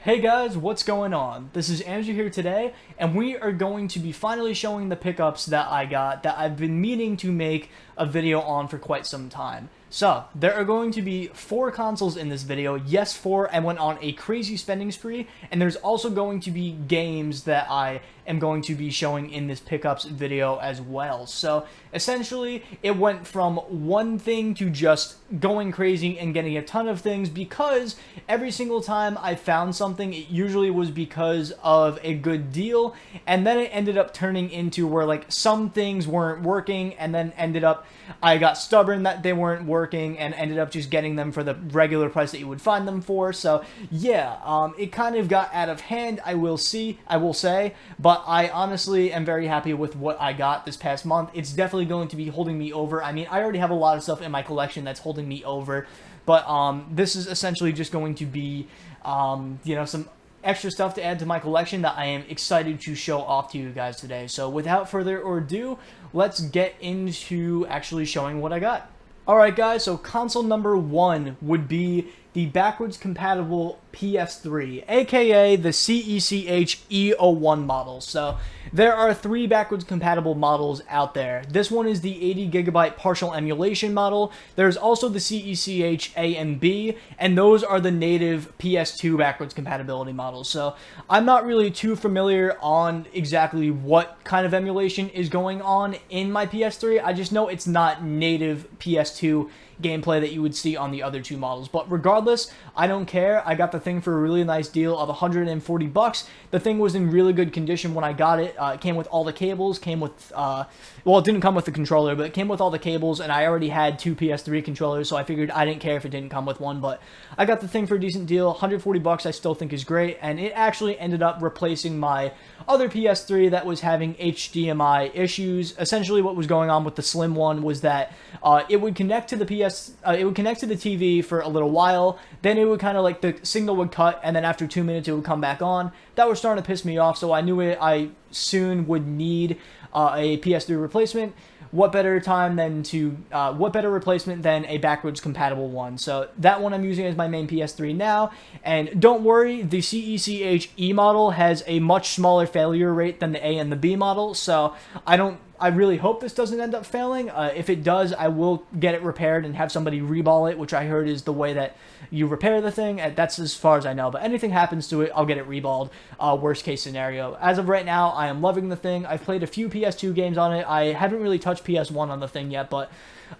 Hey guys, what's going on? This is Andrew here today, and we are going to be finally showing the pickups that I got that I've been meaning to make a video on for quite some time. So, there are going to be 4 consoles in this video. Yes, 4. I went on a crazy spending spree, and there's also going to be games that I am going to be showing in this pickups video as well. So, essentially, it went from one thing to just going crazy and getting a ton of things because every single time I found something, it usually was because of a good deal, and then it ended up turning into where, like, some things weren't working, and then ended up, I got stubborn that they weren't working, and ended up just getting them for the regular price that you would find them for. So, yeah, it kind of got out of hand, I will say, but I honestly am very happy with what I got this past month. It's definitely going to be holding me over. I mean, I already have a lot of stuff in my collection that's holding me over, but this is essentially just going to be, you know, some extra stuff to add to my collection that I am excited to show off to you guys today. So without further ado, let's get into actually showing what I got. Alright guys, so console number 1 would be the backwards compatible PS3, aka the CECH E01 model. So there are 3 backwards compatible models out there. This one is the 80GB partial emulation model. There's also the CECH A and B, and those are the native PS2 backwards compatibility models. So I'm not really too familiar on exactly what kind of emulation is going on in my PS3. I just know it's not native PS2 gameplay that you would see on the other 2 models. But regardless, I don't care. I got the thing for a really nice deal of 140 bucks. The thing was in really good condition when I got it. It came with all the cables, came with, well, it didn't come with the controller, but it came with all the cables, and I already had 2 PS3 controllers, so I figured I didn't care if it didn't come with one, but I got the thing for a decent deal. 140 bucks I still think is great, and it actually ended up replacing my other PS3 that was having HDMI issues. Essentially what was going on with the slim one was that it would connect to the TV for a little while, then it would kind of like the signal would cut, and then after 2 minutes it would come back on. That was starting to piss me off, so I knew I soon would need a PS3 replacement. What better replacement than a backwards compatible one? So that one I'm using as my main PS3 now, and don't worry, the CECH E model has a much smaller failure rate than the A and the B model, so I really hope this doesn't end up failing. If it does, I will get it repaired and have somebody reball it, which I heard is the way that you repair the thing. That's as far as I know, but anything happens to it, I'll get it reballed, worst case scenario. As of right now, I am loving the thing. I've played a few PS2 games on it. I haven't really touched PS1 on the thing yet, but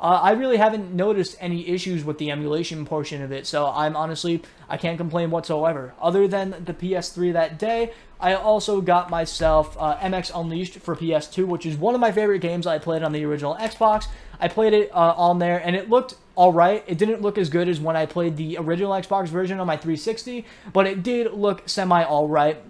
I really haven't noticed any issues with the emulation portion of it, so I can't complain whatsoever. Other than the PS3 that day, I also got myself MX Unleashed for PS2, which is one of my favorite games I played on the original Xbox. I played it on there, and it looked alright. It didn't look as good as when I played the original Xbox version on my 360, but it did look semi-alright.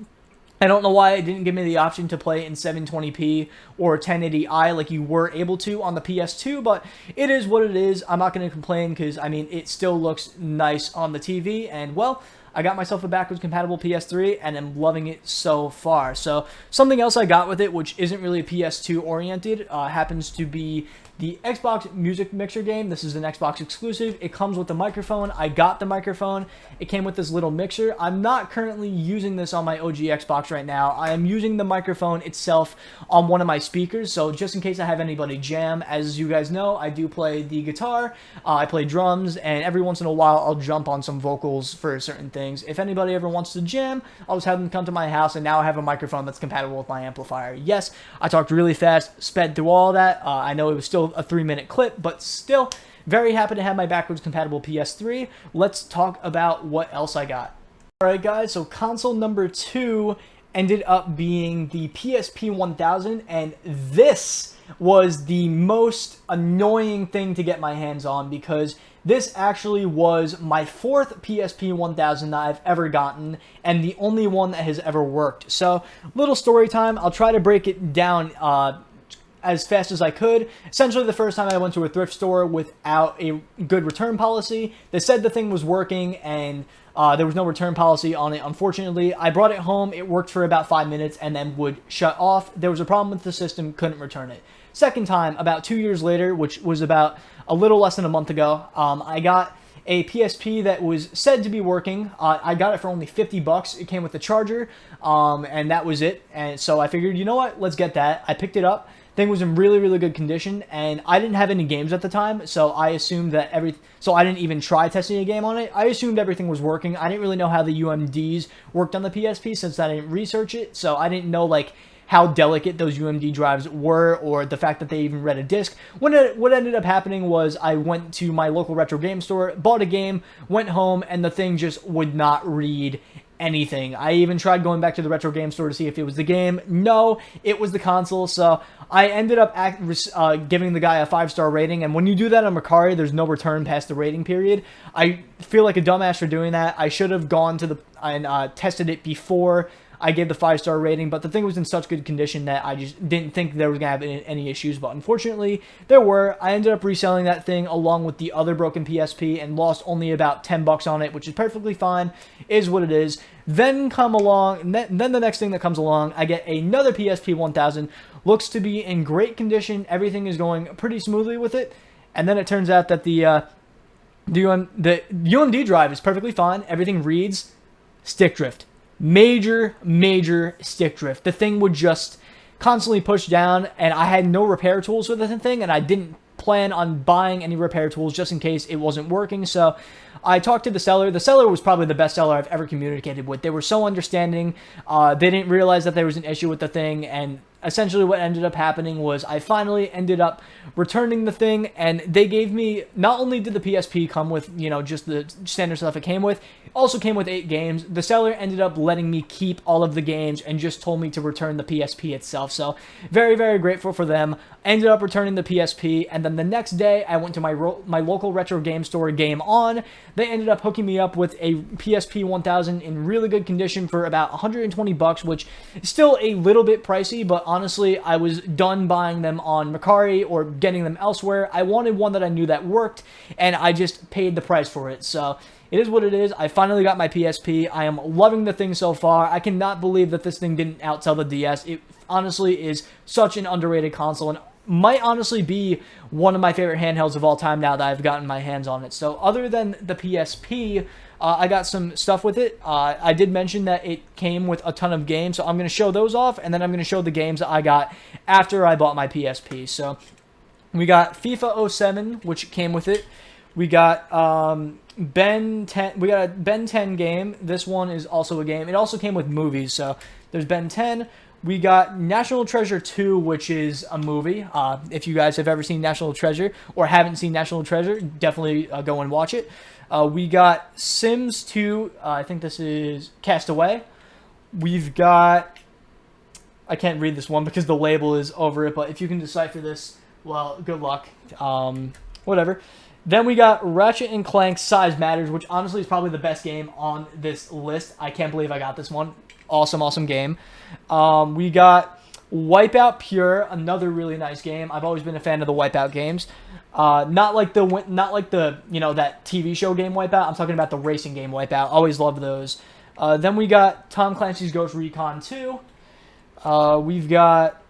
I don't know why it didn't give me the option to play in 720p or 1080i like you were able to on the PS2, but it is what it is. I'm not going to complain because, I mean, it still looks nice on the TV, and, well, I got myself a backwards compatible PS3, and I'm loving it so far. So, something else I got with it, which isn't really PS2 oriented, happens to be the Xbox Music Mixer game. This is an Xbox exclusive. It comes with a microphone. I got the microphone. It came with this little mixer. I'm not currently using this on my OG Xbox right now. I am using the microphone itself on one of my speakers, so just in case I have anybody jam. As you guys know, I do play the guitar, I play drums, and every once in a while I'll jump on some vocals for certain things. If anybody ever wants to jam, I'll just have them come to my house, and now I have a microphone that's compatible with my amplifier. Yes, I talked really fast, sped through all that. I know it was still a 3-minute clip, but still very happy to have my backwards compatible PS3. Let's talk about what else I got. Alright guys, so console number 2 ended up being the PSP 1000, and this was the most annoying thing to get my hands on because this actually was my 4th PSP 1000 that I've ever gotten, and the only one that has ever worked. So, little story time. I'll try to break it down as fast as I could. Essentially, the first time I went to a thrift store without a good return policy, they said the thing was working, and there was no return policy on it. Unfortunately, I brought it home. It worked for about 5 minutes and then would shut off. There was a problem with the system, couldn't return it. Second time, about 2 years later, which was about a little less than a month ago, I got a PSP that was said to be working. I got it for only $50. It came with the charger, and that was it. And so I figured, you know what, let's get that. I picked it up. Thing was in really, really good condition, and I didn't have any games at the time, so I assumed that so I didn't even try testing a game on it. I assumed everything was working. I didn't really know how the UMDs worked on the PSP since I didn't research it, so I didn't know, like, how delicate those UMD drives were, or the fact that they even read a disc. What ended up happening was I went to my local retro game store, bought a game, went home, and the thing just would not read anything. I even tried going back to the retro game store to see if it was the game. No, it was the console. So I ended up giving the guy a 5-star rating, and when you do that on Mercari, there's no return past the rating period. I feel like a dumbass for doing that. I should have gone to and tested it before I gave the 5-star rating, but the thing was in such good condition that I just didn't think there was going to have any issues, but unfortunately, there were. I ended up reselling that thing along with the other broken PSP and lost only about $10 on it, which is perfectly fine, is what it is. Then then the next thing that comes along, I get another PSP 1000, looks to be in great condition, everything is going pretty smoothly with it, and then it turns out that the UMD drive is perfectly fine, everything reads, stick drift. Major stick drift. The thing would just constantly push down, and I had no repair tools for the thing, and I didn't plan on buying any repair tools just in case it wasn't working. So I talked to the seller. The seller was probably the best seller I've ever communicated with. They were so understanding. They didn't realize that there was an issue with the thing, and essentially what ended up happening was I finally ended up returning the thing, and they gave me, not only did the PSP come with, you know, just the standard stuff it came with, it also came with 8 games. The seller ended up letting me keep all of the games and just told me to return the PSP itself. So very, very grateful for them. Ended up returning the PSP, and then the next day I went to my local retro game store, Game On. They ended up hooking me up with a PSP 1000 in really good condition for about $120, which is still a little bit pricey, but honestly, I was done buying them on Mercari or getting them elsewhere. I wanted one that I knew that worked, and I just paid the price for it. So it is what it is. I finally got my PSP. I am loving the thing so far. I cannot believe that this thing didn't outsell the DS. It honestly is such an underrated console, and might honestly be one of my favorite handhelds of all time now that I've gotten my hands on it. So other than the PSP, I got some stuff with it. I did mention that it came with a ton of games, so I'm going to show those off, and then I'm going to show the games that I got after I bought my PSP. So we got FIFA 07, which came with it. We got Ben 10. We got a Ben 10 game. This one is also a game. It also came with movies. So there's Ben 10. We got National Treasure 2, which is a movie. If you guys have ever seen National Treasure or haven't seen National Treasure, definitely go and watch it. We got Sims 2. I think this is Castaway. We've got... I can't read this one because the label is over it, but if you can decipher this, well, good luck. Whatever. Then we got Ratchet & Clank Size Matters, which honestly is probably the best game on this list. I can't believe I got this one. Awesome game. We got Wipeout Pure, another really nice game. I've always been a fan of the Wipeout games. Not like the you know, that TV show game Wipeout. I'm talking about the racing game Wipeout. Always loved those. Then we got Tom Clancy's Ghost Recon 2. We've got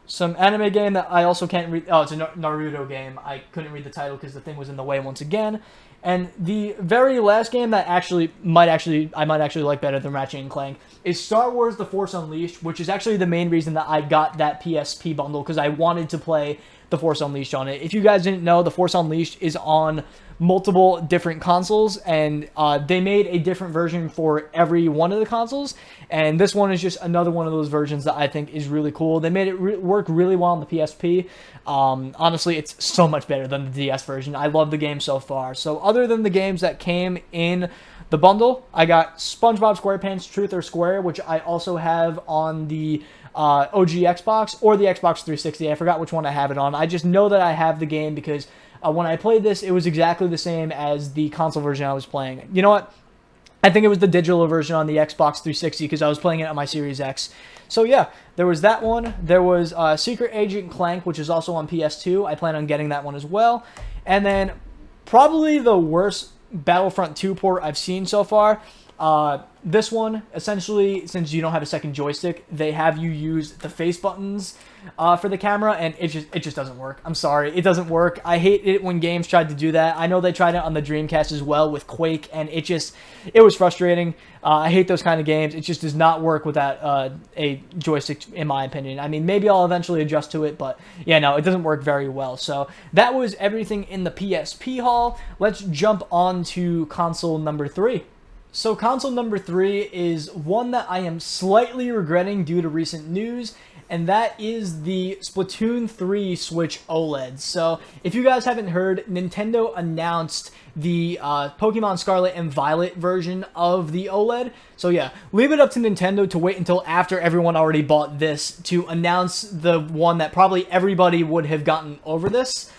some anime game that I also can't read. Oh, it's a Naruto game. I couldn't read the title because the thing was in the way once again. And the very last game that I might actually like better than Ratchet & Clank is Star Wars The Force Unleashed, which is actually the main reason that I got that PSP bundle, because I wanted to play The Force Unleashed on it. If you guys didn't know, The Force Unleashed is on multiple different consoles, and they made a different version for every one of the consoles, and this one is just another one of those versions that I think is really cool. They made it work really well on the PSP. Honestly, it's so much better than the DS version. I love the game so far. So other than the games that came in the bundle, I got SpongeBob SquarePants Truth or Square, which I also have on the OG Xbox or the Xbox 360. I forgot which one I have it on. I just know that I have the game because when I played this, it was exactly the same as the console version I was playing. You know what? I think it was the digital version on the Xbox 360 because I was playing it on my Series X. So yeah, there was that one. There was Secret Agent Clank, which is also on PS2. I plan on getting that one as well. And then probably the worst Battlefront 2 port I've seen so far This one, essentially, since you don't have a second joystick, they have you use the face buttons for the camera, and it just doesn't work. I'm sorry, it doesn't work. I hate it when games tried to do that. I know they tried it on the Dreamcast as well with Quake, and it was frustrating. I hate those kind of games. It just does not work without a joystick, in my opinion. I mean, maybe I'll eventually adjust to it, but yeah, no, it doesn't work very well. So that was everything in the PSP haul. Let's jump on to console number 3. So console number 3 is one that I am slightly regretting due to recent news, and that is the Splatoon 3 Switch OLED. So if you guys haven't heard, Nintendo announced the Pokemon Scarlet and Violet version of the OLED. So yeah, leave it up to Nintendo to wait until after everyone already bought this to announce the one that probably everybody would have gotten over this.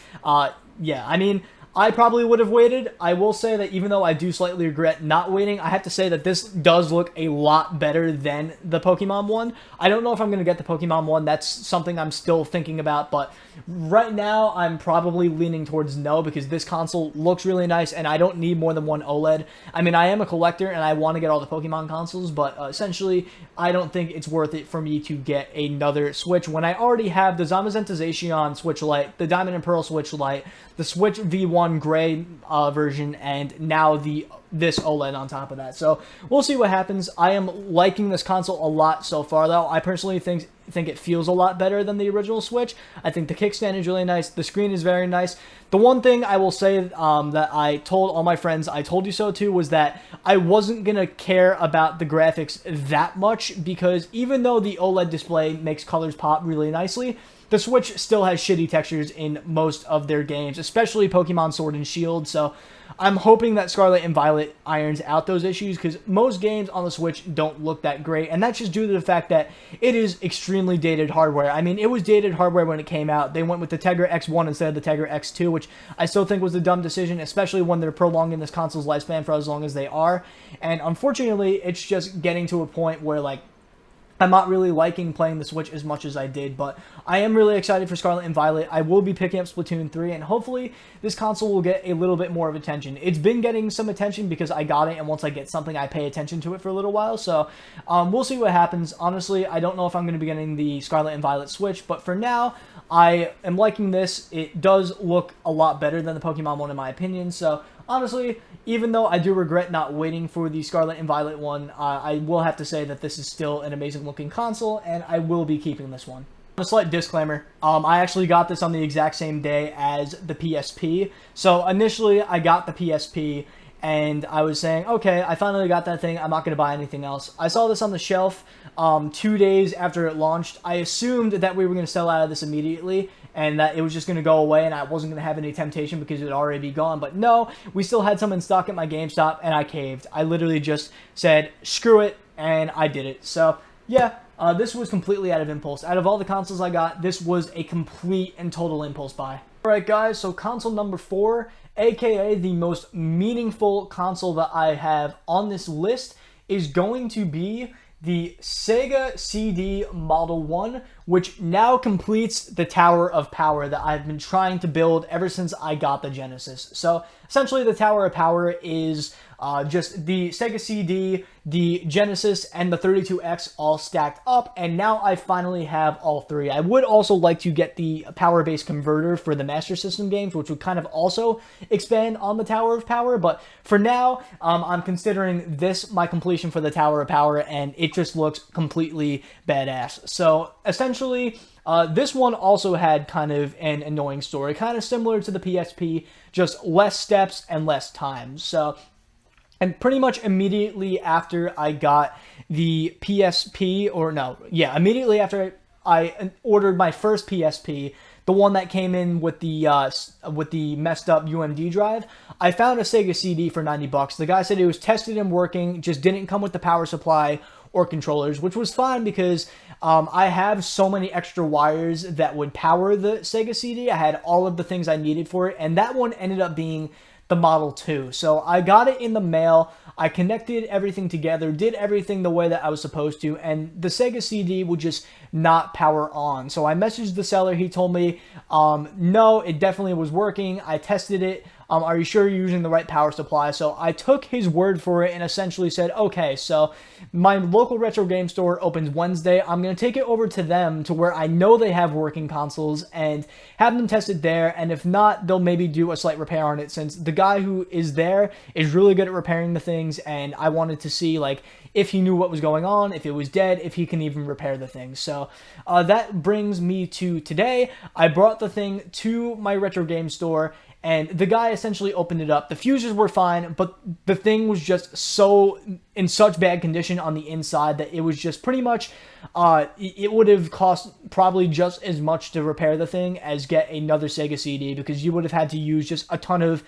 Yeah, I mean, I probably would have waited. I will say that even though I do slightly regret not waiting, I have to say that this does look a lot better than the Pokemon one. I don't know if I'm going to get the Pokemon one. That's something I'm still thinking about, but right now I'm probably leaning towards no, because this console looks really nice and I don't need more than one OLED. I mean, I am a collector and I want to get all the Pokemon consoles, but essentially I don't think it's worth it for me to get another Switch when I already have the Zamazenta Zacian Switch Lite, the Diamond and Pearl Switch Lite, the Switch V1 Gray version, and now this OLED on top of that. So we'll see what happens. I am liking this console a lot so far, though. I personally think it feels a lot better than the original Switch. I think the kickstand is really nice. The screen is very nice. The one thing I will say that I told all my friends I told you so to was that I wasn't going to care about the graphics that much, because even though the OLED display makes colors pop really nicely, the Switch still has shitty textures in most of their games, especially Pokemon Sword and Shield. So I'm hoping that Scarlet and Violet irons out those issues, because most games on the Switch don't look that great, and that's just due to the fact that it is extremely dated hardware. I mean, it was dated hardware when it came out. They went with the Tegra X1 instead of the Tegra X2, which I still think was a dumb decision, especially when they're prolonging this console's lifespan for as long as they are. And unfortunately, it's just getting to a point where, like, I'm not really liking playing the Switch as much as I did, but I am really excited for Scarlet and Violet. I will be picking up Splatoon 3, and hopefully this console will get a little bit more of attention. It's been getting some attention because I got it, and once I get something, I pay attention to it for a little while, so we'll see what happens. Honestly, I don't know if I'm going to be getting the Scarlet and Violet Switch, but for now, I am liking this. It does look a lot better than the Pokemon one in my opinion, so honestly, even though I do regret not waiting for the Scarlet and Violet one, I will have to say that this is still an amazing looking console, and I will be keeping this one. A slight disclaimer, I actually got this on the exact same day as the PSP. So initially I got the PSP and I was saying, okay, I finally got that thing, I'm not going to buy anything else. I saw this on the shelf 2 days after it launched. I assumed that we were going to sell out of this immediately, and that it was just going to go away and I wasn't going to have any temptation because it would already be gone. But no, we still had some in stock at my GameStop, and I caved. I literally just said, screw it, and I did it. So, yeah, this was completely out of impulse. Out of all the consoles I got, this was a complete and total impulse buy. Alright guys, so console number 4, aka the most meaningful console that I have on this list, is going to be the Sega CD Model 1, which now completes the Tower of Power that I've been trying to build ever since I got the Genesis. So essentially the Tower of Power is just the Sega CD, the Genesis, and the 32X all stacked up, and now I finally have all three. I would also like to get the power-based converter for the Master System games, which would kind of also expand on the Tower of Power, but for now, I'm considering this my completion for the Tower of Power, and it just looks completely badass. So essentially, this one also had kind of an annoying story, kind of similar to the PSP, just less steps and less time. So, and pretty much immediately after I got the PSP, immediately after I ordered my first PSP, the one that came in with the messed up UMD drive, I found a Sega CD for 90 bucks. The guy said it was tested and working, just didn't come with the power supply or controllers, which was fine because I have so many extra wires that would power the Sega CD. I had all of the things I needed for it, and that one ended up being the Model 2. So I got it in the mail, I connected everything together, did everything the way that I was supposed to, and the Sega CD would just not power on. So I messaged the seller, he told me, no, it definitely was working. I tested it Are you sure you're using the right power supply? So I took his word for it and essentially said, okay, so my local retro game store opens Wednesday. I'm going to take it over to them to where I know they have working consoles and have them test it there. And if not, they'll maybe do a slight repair on it, since the guy who is there is really good at repairing the things. And I wanted to see, like, if he knew what was going on, if it was dead, if he can even repair the thing. So that brings me to today. I brought the thing to my retro game store, and the guy essentially opened it up. The fuses were fine, but the thing was just in such bad condition on the inside that it was just pretty much, it would have cost probably just as much to repair the thing as get another Sega CD, because you would have had to use just a ton of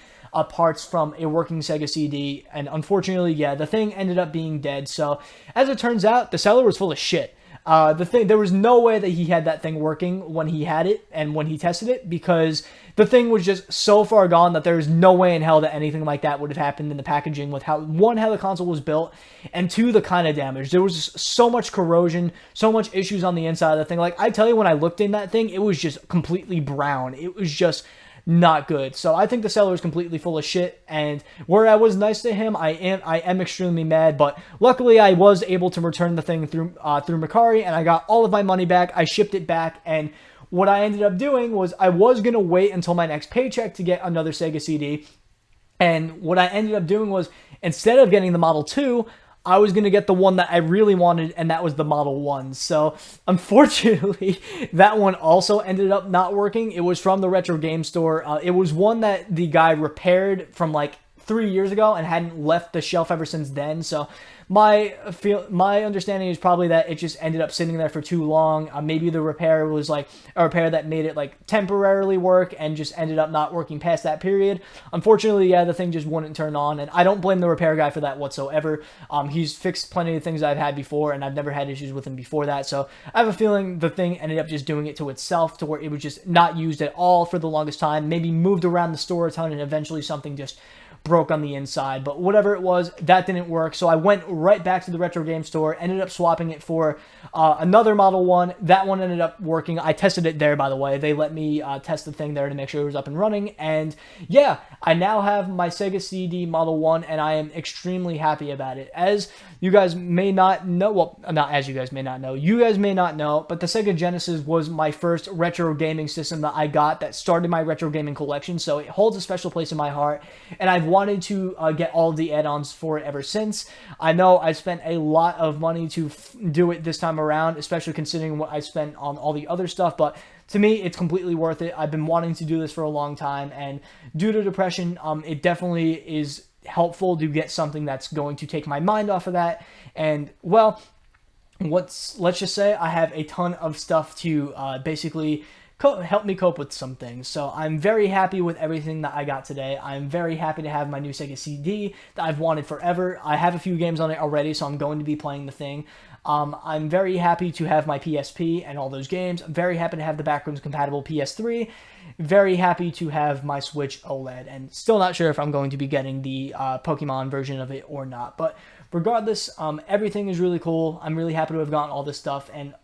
parts from a working Sega CD. And unfortunately, yeah, the thing ended up being dead. So as it turns out, the seller was full of shit. There was no way that he had that thing working when he had it and when he tested it, because the thing was just so far gone that there's no way in hell that anything like that would have happened in the packaging with how the console was built, and two, the kind of damage. There was just so much corrosion, so much issues on the inside of the thing. Like, I tell you, when I looked in that thing, it was just completely brown. It was just not good. So I think the seller is completely full of shit, and where I was nice to him, I am extremely mad. But luckily, I was able to return the thing through Mercari, and I got all of my money back. I shipped it back, and what I ended up doing was I was gonna wait until my next paycheck to get another Sega CD, and what I ended up doing was, instead of getting the Model 2, I was going to get the one that I really wanted, and that was the Model 1. So, unfortunately, that one also ended up not working. It was from the retro game store. It was one that the guy repaired from like 3 years ago and hadn't left the shelf ever since then. So my understanding is probably that it just ended up sitting there for too long. Maybe the repair was like a repair that made it like temporarily work and just ended up not working past that period. Unfortunately, yeah, the thing just wouldn't turn on, and I don't blame the repair guy for that whatsoever. He's fixed plenty of things I've had before, and I've never had issues with him before that. So I have a feeling the thing ended up just doing it to itself, to where it was just not used at all for the longest time, maybe moved around the store a ton, and eventually something just broke on the inside. But whatever it was, that didn't work. So I went right back to the retro game store, ended up swapping it for another Model 1. That one ended up working. I tested it there, by the way. They let me test the thing there to make sure it was up and running. And yeah, I now have my Sega CD Model 1, and I am extremely happy about it. As you guys may not know, well, not as you guys may not know, you guys may not know, but the Sega Genesis was my first retro gaming system that I got that started my retro gaming collection, so it holds a special place in my heart, and I've wanted to get all of the add-ons for it ever since. I know I spent a lot of money to do it this time around, especially considering what I spent on all the other stuff, but to me, it's completely worth it. I've been wanting to do this for a long time, and due to depression, it definitely is helpful to get something that's going to take my mind off of that. And well, let's just say I have a ton of stuff to basically help me cope with some things. So I'm very happy with everything that I got today. I'm very happy to have my new Sega CD that I've wanted forever. I have a few games on it already, so I'm going to be playing the thing. I'm very happy to have my PSP and all those games. I'm very happy to have the backwards compatible PS3. Very happy to have my Switch OLED, and still not sure if I'm going to be getting the Pokemon version of it or not. But regardless, everything is really cool. I'm really happy to have gotten all this stuff, and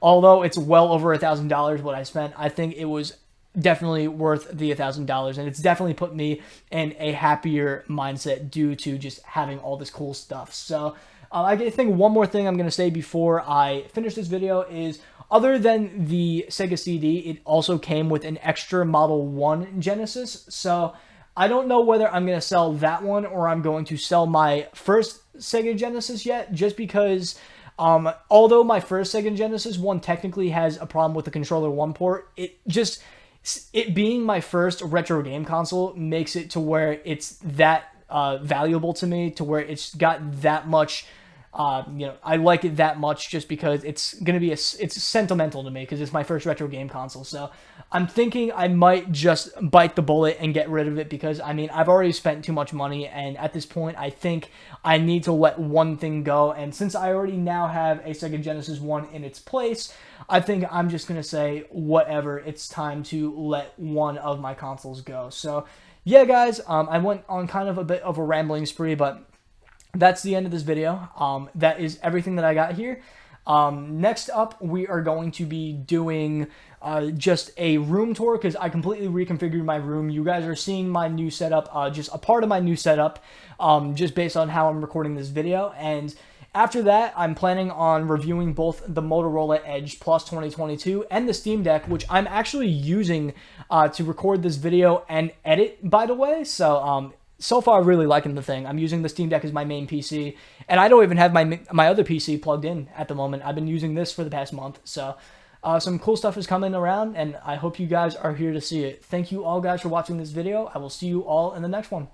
although it's well over $1,000 what I spent, I think it was definitely worth the $1,000, and it's definitely put me in a happier mindset due to just having all this cool stuff. So I think one more thing I'm going to say before I finish this video is, other than the Sega CD, it also came with an extra Model 1 Genesis. So I don't know whether I'm going to sell that one or I'm going to sell my first Sega Genesis yet, just because although my first Sega Genesis one technically has a problem with the controller 1 port, it being my first retro game console makes it to where it's that valuable to me, to where it's got that much. I like it that much just because it's gonna be it's sentimental to me because it's my first retro game console. So I'm thinking I might just bite the bullet and get rid of it, because I mean, I've already spent too much money, and at this point I think I need to let one thing go. And since I already now have a Sega Genesis 1 in its place, I think I'm just gonna say whatever, it's time to let one of my consoles go. So yeah, guys, I went on kind of a bit of a rambling spree, but that's the end of this video. That is everything that I got here. Next up, we are going to be doing just a room tour because I completely reconfigured my room. You guys are seeing my new setup, just a part of my new setup, just based on how I'm recording this video. And after that, I'm planning on reviewing both the Motorola Edge Plus 2022 and the Steam Deck, which I'm actually using to record this video and edit, by the way. So far, really liking the thing. I'm using the Steam Deck as my main PC, and I don't even have my other PC plugged in at the moment. I've been using this for the past month, so some cool stuff is coming around, and I hope you guys are here to see it. Thank you all guys for watching this video. I will see you all in the next one.